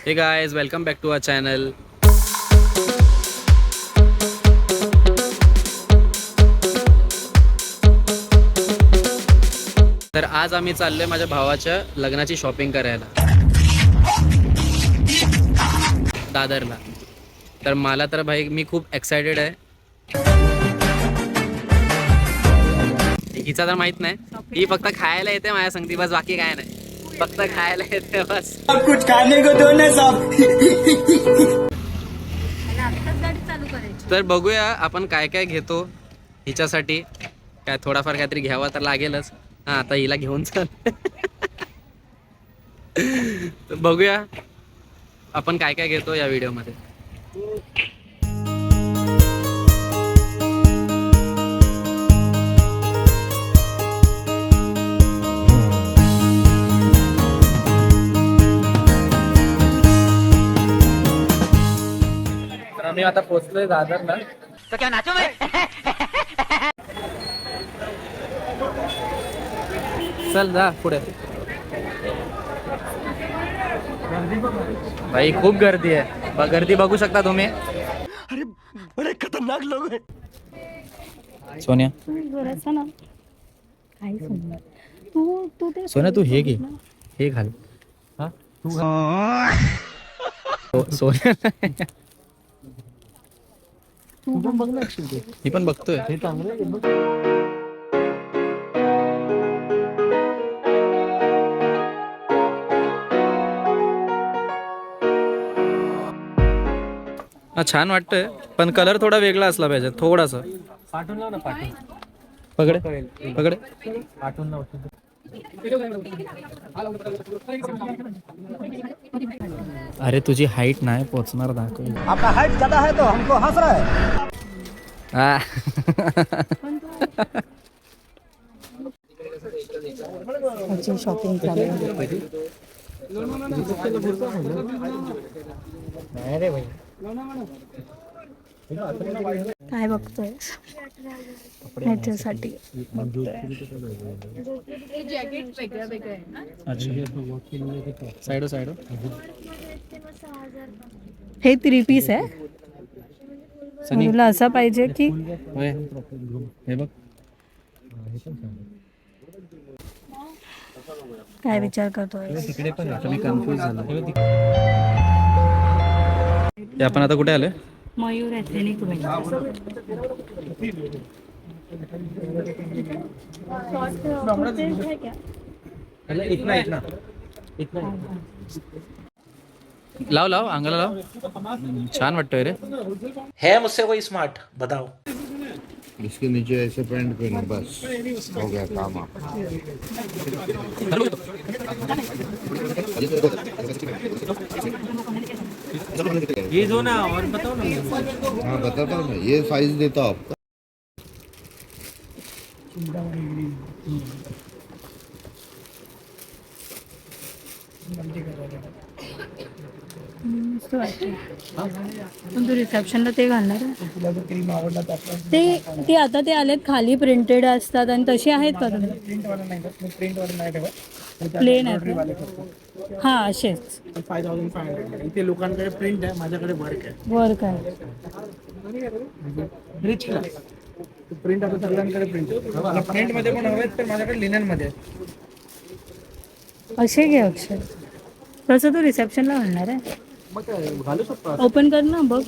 हे guys, welcome back to our channel. तर आज आम्ही चाललोय माझ्या भावाच्या लग्नाची शॉपिंग करायला दादरला. तर मला तर भाई मी खूप एक्सायटेड आहे. हिचा तर माहित नाही, ही फक्त खायला येते माझ्या संगती, बस बाकी काय नाही, फक्त खायला येते बस. कुछ खाने को दो ना सब. तर बघूया आपण काय काय घेतो हिच्यासाठी. काय थोडाफार काहीतरी घ्यावा तर लागेलच. हा, आता हिला घेऊन चाल. तर बघूया आपण काय काय घेतो या व्हिडिओमध्ये. आम्ही आता पोहोचलोय दादरला. तो क्या नाचो मैं. चल जा पुढे. भाई खूप गर्दी आहे, गर्दी बघू शकता तुम्ही. अरे बड़े खतरनाक लोग हैं. सोनिया सोनिया तू हे घे, हे घाल. हा तू सोनिया तू पण बघ ना. मी पण बघतोय. हे चांगलं. हा छान वाटतंय, पण कलर थोडा वेगळा असला पाहिजे थोडासा. पाठवून लाव ना. पकडे पकडे पाठवून लाव. अरे तुझी हाईट नाही पोचणार. दाखव. आपका हाईट ज्यादा है तो हमको हंस रहा है. शॉपिंग काय बघतोय ह्याच्यासाठी. साइडो साइडो. हे 3 पीस आहे. तुला असं पाहिजे की हे बघ. काय विचार करतोय. तिकडे पण मी कन्फ्यूज झालो. आपण आता कुठे आलोय. मयूर एथेनिक लाव लाव अंगाला लाव. छान वाटतोय रे. है मुझसे कोई स्मार्ट बताओ. इसके नीचे ऐसे पैंट पहनो, बस हो गया काम. आपका ये जो ना और बताओ ना. हाँ बताता हूँ मैं, ये साइज देता हूँ आपका. पण तू रिसेप्शनला ते घालणार ते आता ते आलेत खाली प्रिंटेड असतात आणि तसे आहेत का तुम्ही. प्लेन आहेत. हा असेच 5500 इथे लोकांकडे प्रिंट आहे, माझ्याकडे वर्क आहे. वर्क आहे. रिच क्लास प्रिंट आता सगळ्यांकडे प्रिंट आहे. प्रिंट मध्ये पण हवेत, तर माझ्याकडे लिनन मध्ये. असे घे अक्षर. तसं तू रिसेप्शनला घालणार आहे. मग काय घालू शकतो. ओपन कर ना बघ.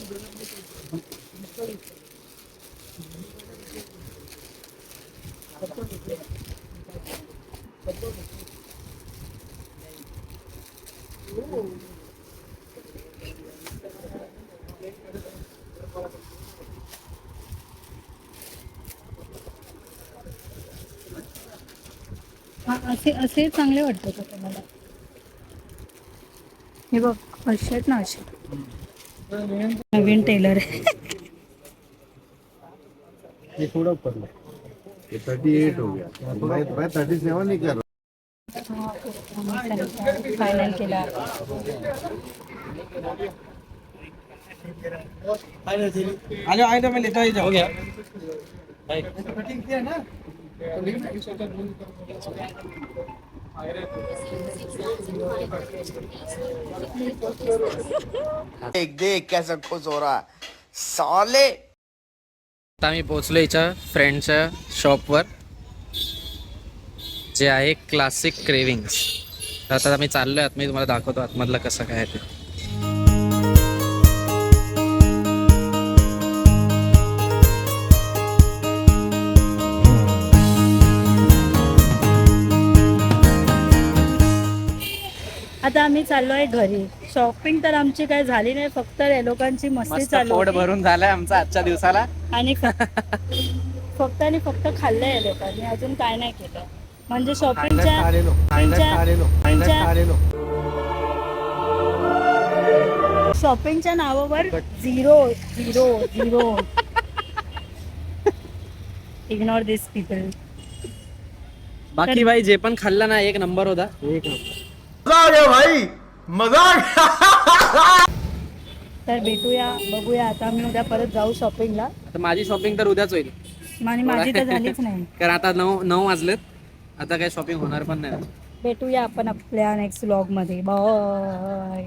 असे असे चांगले वाटतं का तुम्हाला. हे बघ असे आहेत ना असे. नवीन टेलर आहे. ये थोड़ा ऊपर लो. ये 38 हो गया. मैं 37 नहीं कर रहा. फायनल केला. आ जाओ मैं लेता ही जाऊँ. देख कैसा खुश हो रहा साले. आता आम्ही पोहोचलो हिच्या फ्रेंडच्या शॉपवर, जे आहे क्लासिक क्रेविंग्स. आता आम्ही चाललोय आत, मी तुम्हाला दाखवतो आतमधलं कसं काय आहे ते. आता आम्ही चाललोय घरी. शॉपिंग तर आमची काय झाली नाही, फक्त या लोकांची मस्ती मस्त चालू पोट होती. भरून झालंय आमचं आजच्या दिवसाला. आणि फक्त आणि फक्त खाल्लंय या लोकांनी, अजून काय नाही केलं. म्हणजे शॉपिंगच्या नावावर 0 0 0. इग्नोर दिस पीपल. बाकी भाई जे पण खाल्लं ना एक नंबर होता. भाई मजा. तर भेटूया, बघूया. आता आम्ही उद्या परत जाऊ शॉपिंगला. आता माझी शॉपिंग तर उद्याच होईल, आणि माझी तर झालीच नाही. कारण आता 9 वाजलेत. आता काही शॉपिंग होणार पण नाही. भेटूया आपण आपल्या नेक्स्ट व्लॉग मध्ये. बाय.